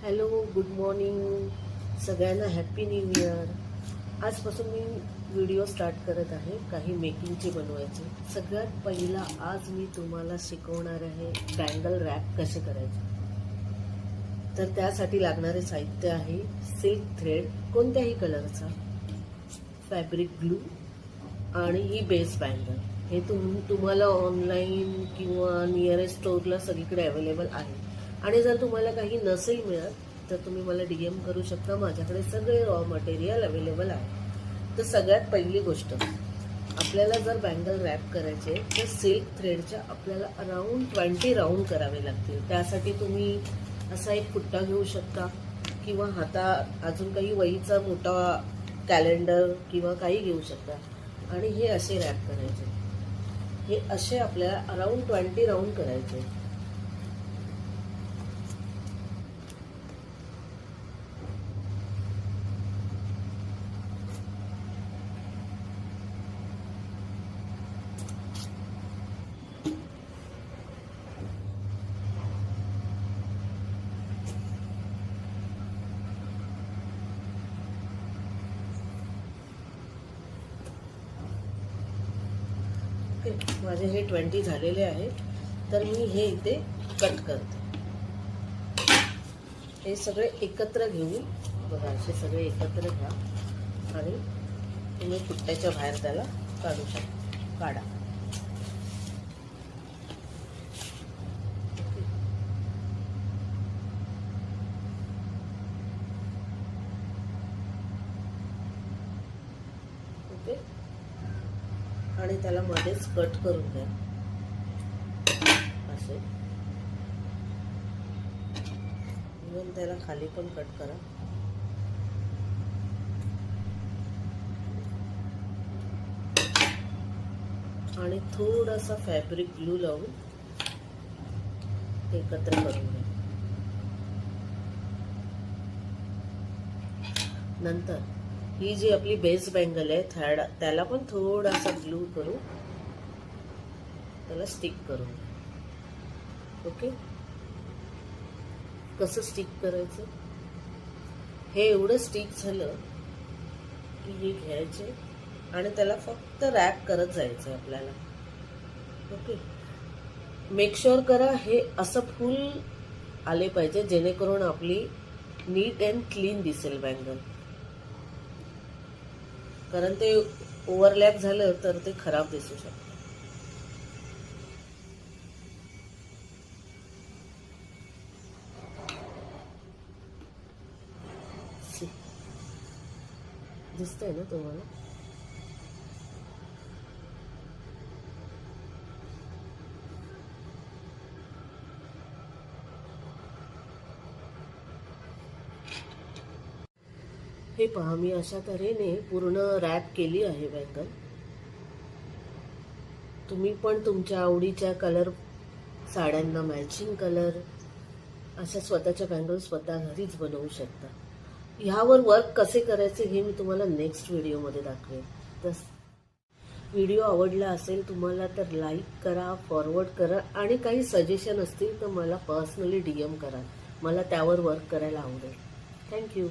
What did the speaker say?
Hello, good morning सगळ्यांना, happy new year. आजपासून मी video start करत आहे काही मेकिंगचे बनवायचे. सगळ्यात पहिला आज मी तुम्हाला शिकवणार आहे बँगल रॅप कसे करायचे. तर त्यासाठी लागणारे साहित्य आहे सिल्क थ्रेड कोणत्याही कलरचा, फॅब्रिक ग्लू आणि ही बेस बँगल. हे तुम्हाला ऑनलाईन किंवा नियरेस्ट स्टोअरला सगळीकडे अवेलेबल आहे. आणि जर तुम्हाला काही नसेल मिळत तर तुम्ही मला DM करू शकता. माझ्याकडे सगळे रॉ मटेरियल अवेलेबल आहे. तर सगळ्यात पहिली गोष्ट, आपल्याला जर बँगल रॅप करायचे तर सिल्क थ्रेडच्या आपल्याला अराउंड 20 राऊंड करावे लागतील. त्यासाठी तुम्ही असा एक पुट्टा घेऊ शकता किंवा अजून काही वहीचा मोठा कॅलेंडर किंवा काही घेऊ शकता आणि हे असे रॅप करायचे. हे असे आपल्याला अराउंड 20 राऊंड करायचे. माझे हे 20 झालेले आहे. तर मी हे इथे कट करते. हे सगळे एकत्र घेऊन बघा, असे सगळे एकत्र घ्या आणि तुम्ही पुट्ट्याच्या बाहेर त्याला काढू शकता. काढा. ओके, आणि त्याला मध्येच कट करून द्या असे. इव्हन त्याला खाली पण कट करा. आणि थोडासा फॅब्रिक ग्लू लावून एकत्र करून घ्या. नंतर ही जी आपली बेस बँगल आहे त्याला पण थोडासा ग्लू करून त्याला स्टिक करून घ्या. ओके, कसं स्टिक करायचं, हे एवढं स्टिक झालं की हे घ्यायचे आणि त्याला फक्त रॅप करत जायचं आपल्याला. ओके, मेक शुअर करा हे असं फुल आले पाहिजे जेणेकरून आपली नीट अँड क्लीन दिसेल बँगल. कारण ते ओव्हरलॅप झालं तर ते खराब दिसू शकतं. दिसतंय ना तुम्हाला? हे पहा, मी अशा तऱ्हेने पूर्ण रॅप केली आहे बँगल. तुम्ही पण तुमच्या आवडीच्या कलर, साड्यांना मॅचिंग कलर अशा स्वतःच्या बँगल स्वतः घरीच बनवू शकता. ह्यावर वर्क कसे करायचे हे मी तुम्हाला नेक्स्ट व्हिडिओमध्ये दाखवेन. तर व्हिडिओ आवडला असेल तुम्हाला तर लाईक करा, फॉरवर्ड करा आणि काही सजेशन असतील तर मला पर्सनली DM करा. मला त्यावर वर्क करायला आवडेल. थँक्यू.